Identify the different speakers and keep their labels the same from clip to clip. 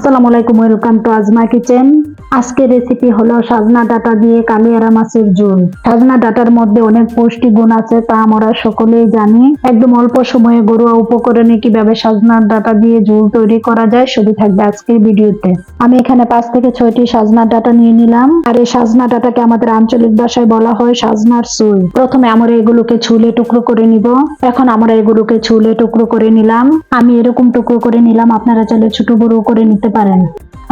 Speaker 1: আসসালামু আলাইকুম, welcome to asthma kitchen. আজকের রেসিপি হলো সাজনা ডাটা দিয়ে কালিয়ারা মাছের ঝোল। সাজনা ডাটার মধ্যে অনেক পুষ্টি গুণ আছে, তা আমরা সকলেই জানি। একদম অল্প সময়ে ঘরোয়া উপকরণে কিভাবে সাজনা ডাটা দিয়ে ঝোল তৈরি করা যায় সবই থাকবে আজকের ভিডিওতে। আমি এখানে 5 থেকে 6টি সাজনা ডাটা নিয়ে নিলাম। আর এই সাজনা ডাটাকে আমাদের আঞ্চলিক ভাষায় বলা হয় সাজনার সুই। প্রথমে আমরা এগুলোকে ছুলে টুকরো করে নিব। এখন আমরা এগুলোকে ছুলে টুকরো করে নিলাম। আমি এরকম টুকরো করে নিলাম, আপনারা চাইলে ছোট বড় করে নিতে পারেন।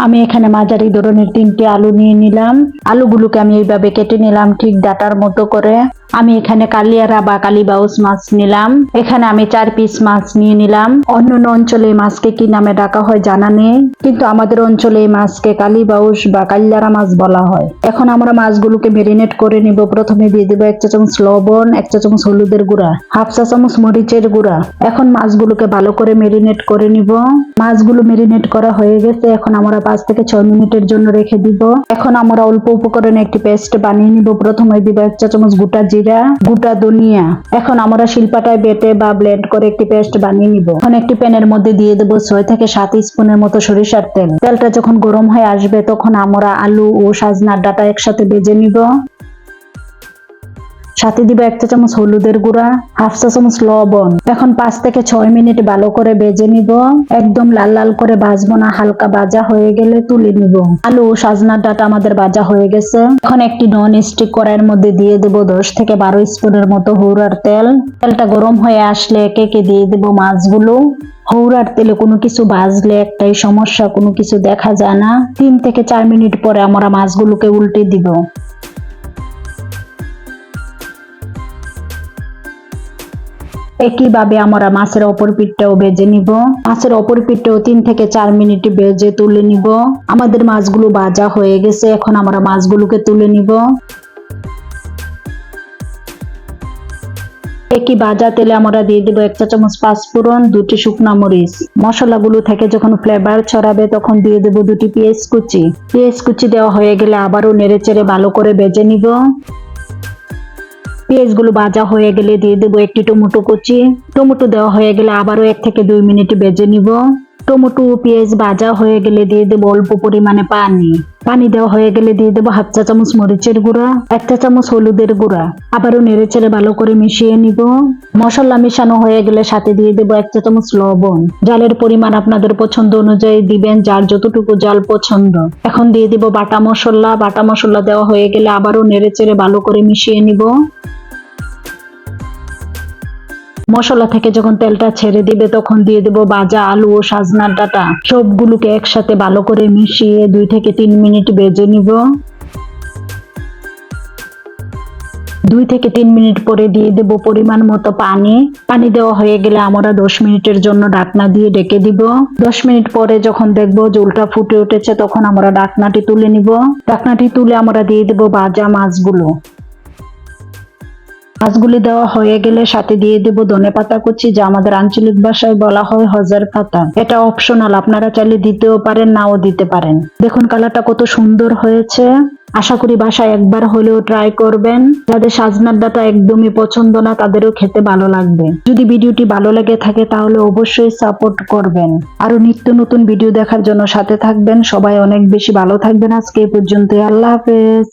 Speaker 1: আমি এখানে মাঝারি ধরনের 3টি আলু নিয়ে নিলাম। আলুগুলোকে আমি এইভাবে কেটে নিলাম ঠিক ডাটার মতো করে। আমি এখানে কালিয়ারা বা কালীবাউস মাছ নিলাম। এখানে আমি 4 পিস মাছ নিয়ে নিলাম। অন্যান্য অঞ্চলে এই মাছকে কি নামে ডাকা হয় জানা নেই, কিন্তু আমাদের অঞ্চলে এই মাছকে কালীবাউস বা কালিয়ারা মাছ বলা হয়। এখন আমরা মাছগুলোকে মেরিনেট করে নিব। প্রথমে দিয়ে দেব 1 চা চামচ লবণ, 1 চা চামচ হলুদের গুঁড়া, 1/2 চা চামচ মরিচের গুঁড়া। এখন মাছগুলোকে ভালো করে মেরিনেট করে নিব। মাছগুলো মেরিনেট করা হয়ে গেছে। এখন আমরা 5 থেকে 6 মিনিটের জন্য রেখে দিব। এখন আমরা অল্প উপকরণে একটি পেস্ট বানিয়ে নিব। প্রথমে দিব 1 চা চামচ গোটা জিরা, গোটা ধনিয়া। এখন আমরা শিলপাটায় বেটে বা ব্লেন্ড করে একটি পেস্ট বানিয়ে নিব। এখন একটি প্যানের মধ্যে দিয়ে দেব 6 থেকে 7 স্পুনের মতো সরিষার তেল। তেলটা যখন গরম হয়ে আসবে তখন আমরা আলু ও সাজনার ডাটা একসাথে ভেজে নিব। সাথে দিব 1 চা চামচ হলুদের গুঁড়া, 1/2 চা চামচ লবণ। এখন 5 থেকে 6 মিনিট ভালো করে ভেজে নিব। একদম লাল লাল করে ভাজবো না, হালকা ভাজা হয়ে গেলে তুলে নিব। আলু ও সাজনার ডাটা আমাদের ভাজা হয়ে গেছে। এখন একটি নন স্টিক কড়াইয়ের মধ্যে দিয়ে দেব 10 থেকে 12 স্পুনের মতো হৌরার তেল। তেলটা গরম হয়ে আসলে একে একে দিয়ে দেব মাছগুলো। হৌরার তেলে কোনো কিছু ভাজলে একটাই সমস্যা, কোনো কিছু দেখা যায় না। 3 থেকে 4 মিনিট পরে আমরা মাছগুলোকে উল্টে দিব। একইভাবে আমরা মাছের অপর পিঠটাও ভেজে নিব। মাছের অপর পিঠটাও 3 থেকে 4 মিনিট ভেজে তুলে নিব। আমাদের মাছগুলো ভাজা হয়ে গেছে। এখন আমরা মাছগুলোকে তুলে নিব। একই ভাজা তেলে আমরা দিয়ে দিব 1 চা চামচ পাঁচফোড়ন, 2টি শুকনা মরিচ। মশলাগুলো থেকে যখন ফ্লেভার ছড়াবে তখন দিয়ে দেব 2টি পেঁয়াজ কুচি। পেঁয়াজ কুচি দেওয়া হয়ে গেলে আবারও নেড়েচেড়ে ভালো করে ভেজে নিব। পেঁয়াজগুলো ভাজা হয়ে গেলে দিয়ে দেবো একটি টমেটো কুচি। টমেটো দেওয়া হয়ে গেলে আবারও 1 থেকে 2 মিনিট ভেজে নিব। টমেটো ও পেঁয়াজ ভাজা হয়ে গেলে দিয়ে দেবো অল্প পরিমাণে পানি। পানি দেওয়া হয়ে গেলে দিয়ে দেবো 1/2 চা চামচ মরিচের গুঁড়া, 1 চা চামচ হলুদের গুঁড়া। আবারও নেড়েচেড়ে ভালো করে মিশিয়ে নিব। মশলা মিশানো হয়ে গেলে সাথে দিয়ে দেবো 1 চা চামচ লবণ। জালের পরিমাণ আপনাদের পছন্দ অনুযায়ী দিবেন, যার যতটুকু জাল পছন্দ। এখন দিয়ে দিব বাটা মশলা। বাটা মশলা দেওয়া হয়ে গেলে আবারও নেড়েচেড়ে ভালো করে মিশিয়ে নিব। মশলা থেকে যখন তেলটা ছেড়ে দিবে তখন দিয়ে দেব ভাজা আলু ও সাজনার ডাটা। সবগুলোকে একসাথে ভালো করে মিশিয়ে 2 থেকে 3 মিনিট ভেজে নিব। 2 থেকে 3 মিনিট পরে দিয়ে দেব পরিমাণ মতো পানি। পানি দেওয়া হয়ে গেলে আমরা 10 মিনিটের জন্য ঢাকনা দিয়ে ঢেকে দিব। 10 মিনিট পরে যখন দেখবো ঝোলটা ফুটে উঠেছে তখন আমরা ঢাকনাটি তুলে নিব। ঢাকনাটি তুলে আমরা দিয়ে দেব ভাজা মাছগুলো। মাছগুলি দেওয়া হয়ে গেলে সাথে দিয়ে দেব ধনেপাতা কুচি, যা আমাদের আঞ্চলিক ভাষায় বলা হয় হজার পাতা। এটা অপশনাল, আপনারা চাইলে দিতেও পারেন, নাও দিতে পারেন। দেখুন কালারটা কত সুন্দর হয়েছে। আশা করি বাসায় একবার হলেও ট্রাই করবেন। যাদের সাজনার ডাটা একদমই পছন্দ না তাদেরও খেতে ভালো লাগবে। যদি ভিডিওটি ভালো লেগে থাকে তাহলে অবশ্যই সাপোর্ট করবেন। আরো নিত্য নতুন ভিডিও দেখার জন্য সাথে থাকবেন। সবাই অনেক বেশি ভালো থাকবেন। আজকে এই পর্যন্ত, আল্লাহ হাফেজ।